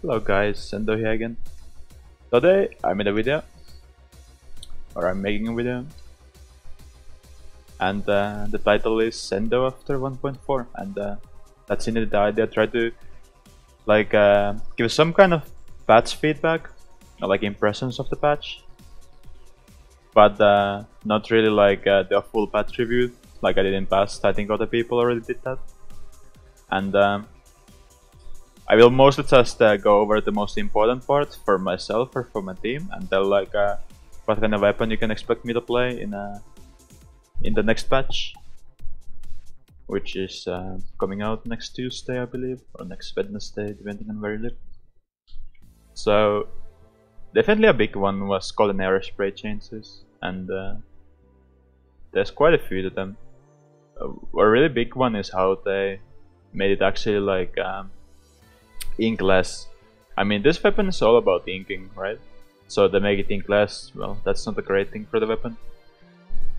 Hello guys, Sendou here again. Today I made a video, or I'm making a video, and the title is Sendou after 1.4, and that's in the idea. Try to like give some kind of patch feedback, or like impressions of the patch, but not really like the full patch review like I did in past. I think other people already did that, and I will mostly just go over the most important part for myself or for my team, and tell like what kind of weapon you can expect me to play in the next patch, which is coming out next Tuesday, I believe, or next Wednesday, depending on where you live. So definitely a big one was called an Aerospray changes, and there's quite a few of them. A really big one is how they made it actually like inkless. I mean, this weapon is all about inking, right? So they make it inkless. Well, that's not a great thing for the weapon.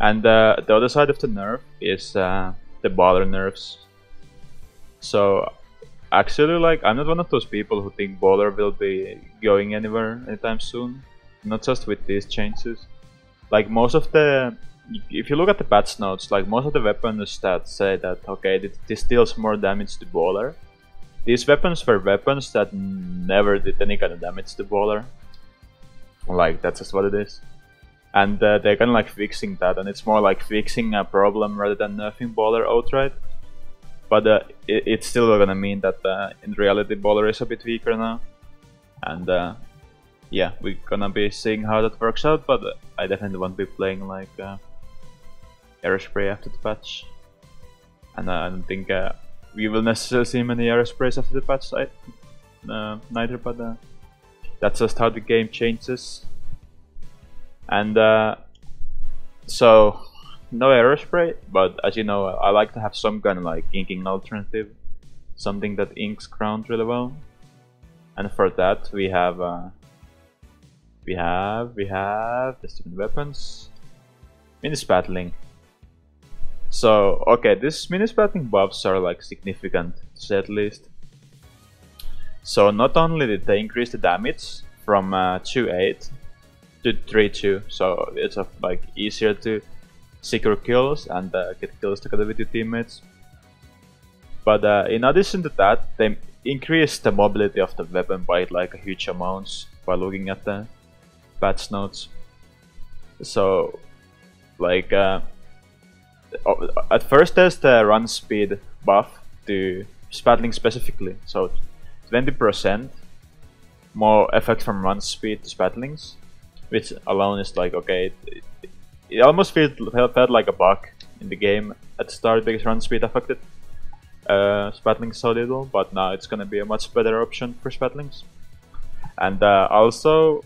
And the other side of the nerf is the baller nerfs. So actually, like, I'm not one of those people who think baller will be going anywhere anytime soon. Not just with these changes. Like most of the, if you look at the patch notes, like most of the weapon stats say that okay, this deals more damage to baller. These weapons were weapons that never did any kind of damage to baller. Like, that's just what it is. And they're kind of like fixing that, and it's more like fixing a problem rather than nerfing baller outright. But it's still gonna mean that in reality baller is a bit weaker now. And yeah, we're gonna be seeing how that works out, but I definitely won't be playing like Aerospray after the patch. And I don't think we will necessarily see many Aerosprays after the patch neither, but that's just how the game changes. And so, no Aerospray, but as you know, I like to have some kind of like inking alternative, something that inks ground really well. And for that we have the different weapons. Mini splatling. So, okay, these mini splatling buffs are like significant, to say at least. So not only did they increase the damage from 2.8 to 3.2, so it's like easier to secure kills and get kills together with your teammates. But in addition to that, they increased the mobility of the weapon by like a huge amount by looking at the patch notes. So, like, at first there's the run speed buff to splatling specifically, so 20% more effect from run speed to spatlings, which alone is like, okay, it almost felt like a bug in the game at the start because run speed affected spatlings so little, but now it's gonna be a much better option for spatlings. And also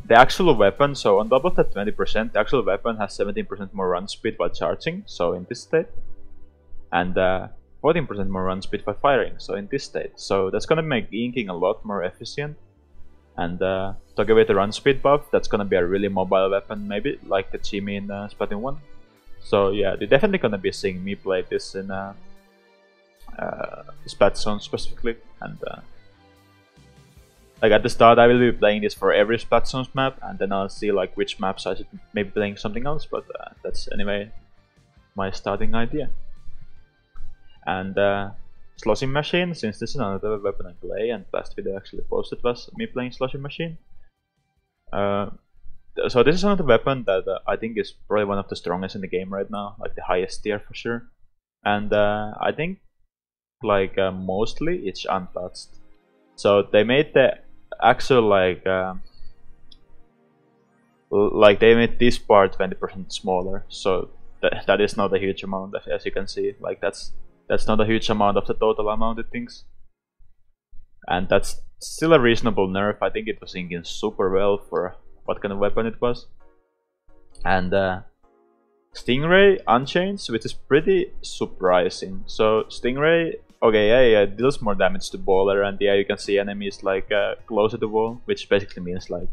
the actual weapon, so on top of that 20%, the actual weapon has 17% more run speed while charging, so in this state, and 14% more run speed while firing, so in this state. So that's gonna make inking a lot more efficient. And together with the run speed buff, that's gonna be a really mobile weapon, maybe like the Chimmy in Splatoon 1. So yeah, they're definitely gonna be seeing me play this in Splat Zone specifically, and like at the start I will be playing this for every Splat Zones map, and then I'll see like which maps I should maybe playing something else, but that's anyway my starting idea. And Sloshing Machine, since this is another weapon I play, and last video I actually posted was me playing Sloshing Machine. So this is another weapon that I think is probably one of the strongest in the game right now, like the highest tier for sure. And I think like mostly it's untouched. So they made the actual like they made this part 20% smaller, so that is not a huge amount, as you can see. Like that's not a huge amount of the total amount of things, and that's still a reasonable nerf. I think it was inking super well for what kind of weapon it was. And Stingray unchanged, which is pretty surprising. So Stingray, okay, yeah, it deals more damage to baller, and yeah, you can see enemies like closer to the wall, which basically means like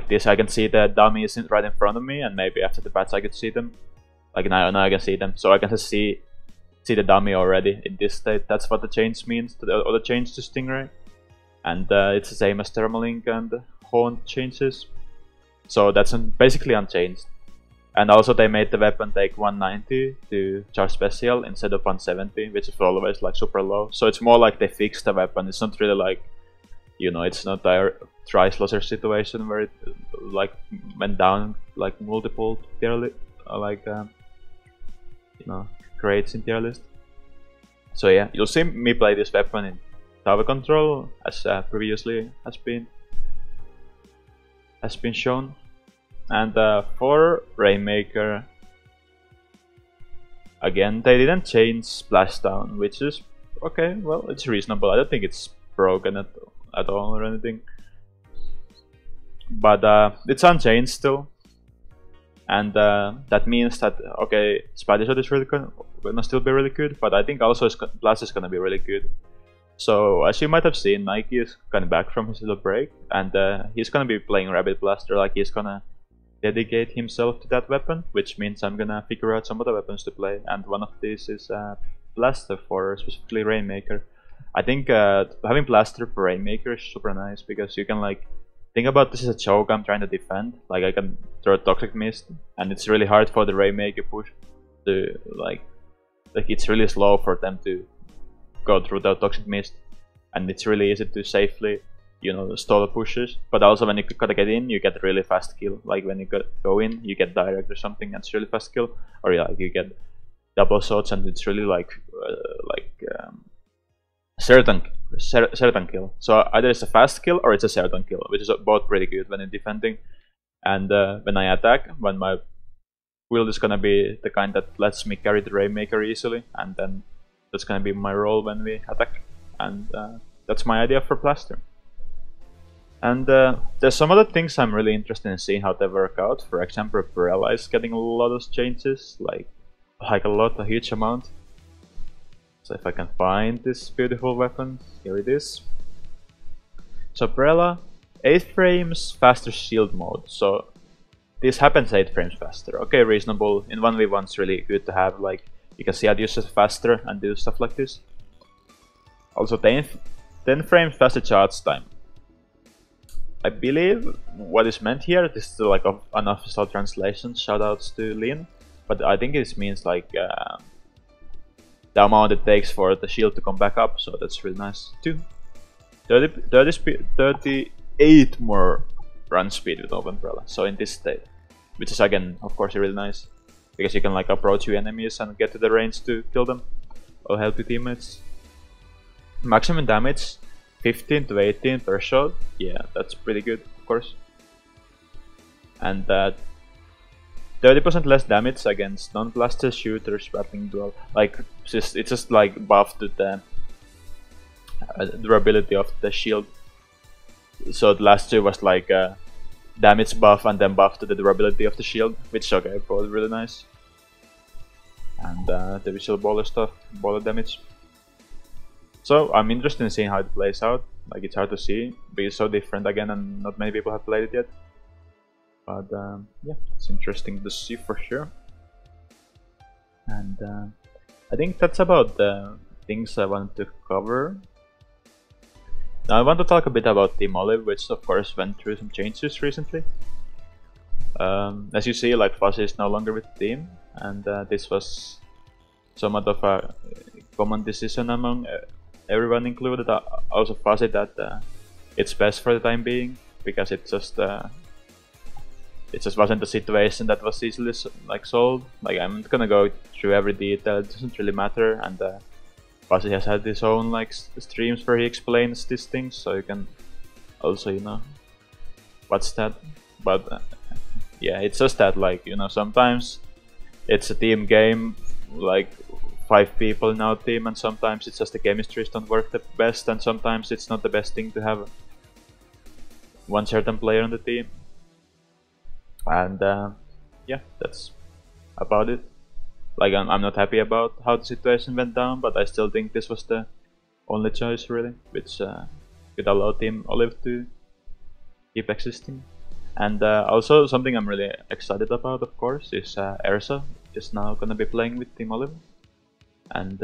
this. I can see the dummies right in front of me, and maybe after the patch I could see them. Like now I can see them, so I can just see the dummy already in this state. That's what the change means, the other change to Stingray. and it's the same as Thermalink and Haunt changes. So that's basically unchanged. And also they made the weapon take 190 to charge special instead of 170, which is always like super low. So it's more like they fixed the weapon. It's not really like, you know, it's not a Tri-Slosher situation where it like went down like multiple tier you know, grades in tier list. So yeah, you'll see me play this weapon in tower control as previously has been shown. And for Rainmaker, again, they didn't change splashdown, which is okay. Well, it's reasonable. I don't think it's broken at all or anything, but it's unchanged still, and that means that okay, Spidey Shot is really gonna still be really good, but I think also Blast is gonna be really good. So as you might have seen, Nike is coming back from his little break, and he's gonna be playing Rabbit Blaster. Like, he's gonna dedicate himself to that weapon, which means I'm gonna figure out some other weapons to play, and one of these is Blaster for specifically Rainmaker. I think having Blaster for Rainmaker is super nice, because you can like think about this as a choke I'm trying to defend. Like, I can throw Toxic Mist, and it's really hard for the Rainmaker push to like it's really slow for them to go through the Toxic Mist, and it's really easy to safely, you know, stall the pushes. But also when you gotta get in, you get a really fast kill. Like when you go in, you get direct or something, and it's really fast kill. Or yeah, you get double shots, and it's really like certain kill. So either it's a fast kill or it's a certain kill, which is both pretty good when you're defending. And when I attack, when my build is gonna be the kind that lets me carry the Rainmaker easily, and then that's gonna be my role when we attack. And that's my idea for Blaster. And there's some other things I'm really interested in seeing how they work out. For example, Brella is getting a lot of changes, like a huge amount. So if I can find this beautiful weapon, here it is. So Brella, 8 frames faster shield mode. So this happens 8 frames faster. Okay, reasonable. In 1v1 it's really good to have, like, you can see how to use it faster and do stuff like this. Also 10 frames faster charge time. I believe what is meant here, this is like an unofficial translation, shoutouts to Lin, but I think this means like the amount it takes for the shield to come back up, so that's really nice too. 38 more run speed with Open Brella, so in this state, which is again of course really nice, because you can like approach your enemies and get to the range to kill them or help your teammates. Maximum damage 15 to 18 per shot, yeah, that's pretty good, of course. And 30% less damage against non-blaster shooters, splatling duel. Like, it's just like buffed to the durability of the shield. So the last two was like damage buff and then buff to the durability of the shield, which is okay, both really nice. And the visual baller stuff, baller damage. So I'm interested in seeing how it plays out. Like, it's hard to see, because it's so different again, and not many people have played it yet. But yeah, it's interesting to see for sure. And I think that's about the things I wanted to cover. Now I want to talk a bit about Team Olive, which of course went through some changes recently. As you see, like, Fuzzy is no longer with the team, and this was somewhat of a common decision among everyone, included also Fuzzy, that it's best for the time being, because it just wasn't a situation that was easily like solved. Like, I'm not gonna go through every detail, it doesn't really matter, and Fuzzy has had his own like streams where he explains these things, so you can also, you know, watch that. But yeah, it's just that, like, you know, sometimes it's a team game, like 5 people in our team, and sometimes it's just the chemistries don't work the best, and sometimes it's not the best thing to have one certain player on the team. And yeah, that's about it. Like, I'm not happy about how the situation went down, but I still think this was the only choice really, which could allow Team Olive to keep existing. And also something I'm really excited about, of course, is Ersa is now gonna be playing with Team Olive. And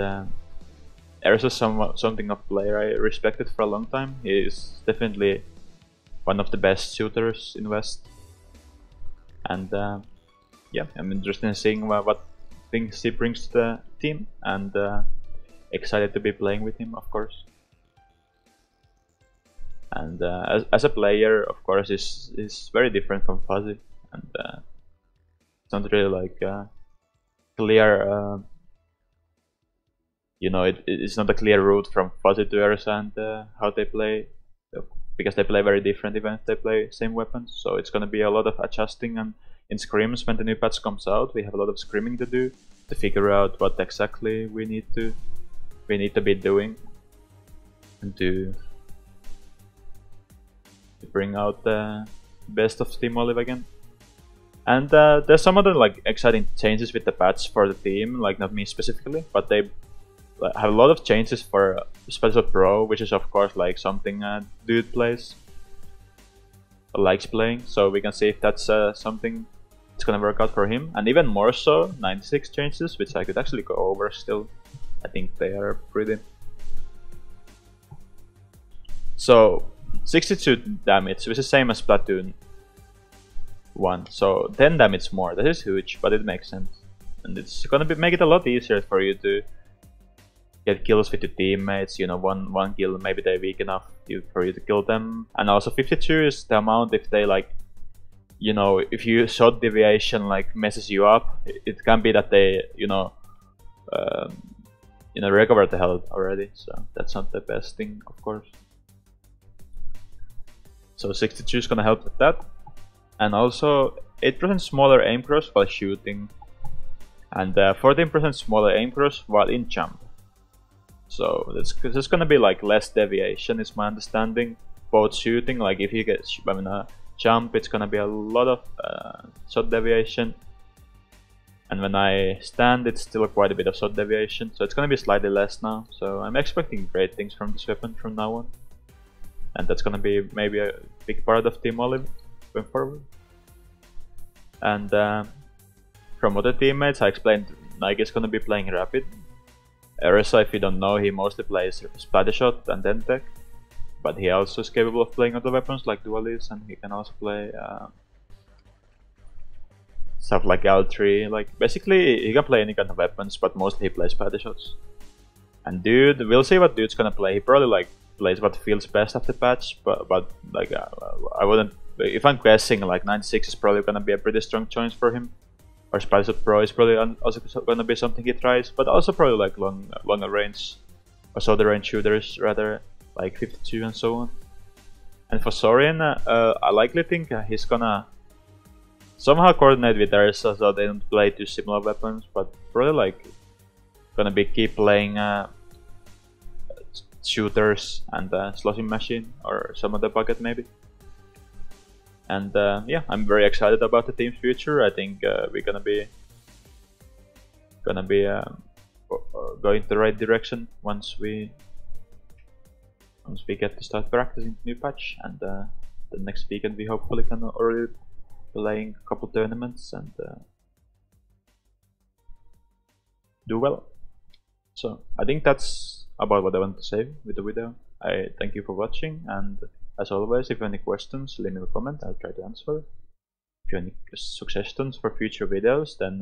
Eris is something of player I respected for a long time. He is definitely one of the best shooters in West. And yeah, I'm interested in seeing what things he brings to the team, and excited to be playing with him, of course. And as a player, of course, is very different from Fuzzy, and it's not really like clear. You know, it's not a clear route from Fuzzy to Eris and how they play, because they play very different even if they play same weapons. So it's gonna be a lot of adjusting, and in scrims when the new patch comes out, we have a lot of scrimming to do to figure out what exactly we need to be doing and to bring out the best of Team Olive again. And there's some other like exciting changes with the patch for the team, like not me specifically, but they have a lot of changes for Special Pro, which is of course like something dude plays, likes playing, so we can see if that's something that's gonna work out for him. And even more so, 96 changes, which I could actually go over still. I think they are pretty. So 62 damage, which is the same as Splatoon 1, so 10 damage more. That is huge, but it makes sense, and it's gonna make it a lot easier for you to get kills with your teammates. You know, one kill, maybe they're weak enough for you to kill them. And also 52 is the amount if they like, you know, if you shot deviation like messes you up, it can be that they, you know, recover the health already. So that's not the best thing, of course. So 62 is gonna help with that, and also 8% smaller aim cross while shooting, and 14% smaller aim cross while in jump. So there's gonna be like less deviation, is my understanding. Both shooting, like if you get jump, it's gonna be a lot of shot deviation, and when I stand, it's still quite a bit of shot deviation. So it's gonna be slightly less now. So I'm expecting great things from this weapon from now on, and that's gonna be maybe a big part of Team Olive going forward. And from other teammates, I explained Nike is gonna be playing Rapid. Erisa, if you don't know, he mostly plays Splattershot and then Tech, but he also is capable of playing other weapons like Dualies, and he can also play stuff like L3. Like basically, he can play any kind of weapons, but mostly he plays Splattershots. And Dude, we'll see what Dude's gonna play. He probably like plays what feels best after patch, but like I wouldn't. If I'm guessing, like 96 is probably gonna be a pretty strong choice for him. Or Spice Pro is probably also gonna be something he tries, but also probably like longer range, or shorter range shooters rather, like 52 and so on. And for Sorin, I likely think he's gonna somehow coordinate with Erisa so they don't play two similar weapons, but probably like gonna be keep playing shooters and Sloshing Machine or some other bucket maybe. And yeah, I'm very excited about the team's future. I think we're gonna be going the right direction once we get to start practicing the new patch, and the next weekend we hopefully can already playing a couple tournaments and do well. So I think that's about what I want to say with the video. I thank you for watching, and as always, if you have any questions, leave me a comment, I'll try to answer. If you have any suggestions for future videos, then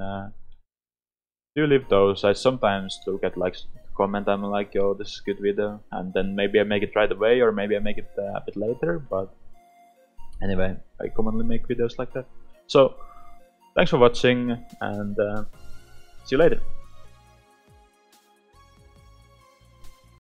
do leave those. I sometimes look at like comment, I'm like, yo, this is a good video, and then maybe I make it right away, or maybe I make it a bit later, but anyway, I commonly make videos like that. So, thanks for watching, and see you later.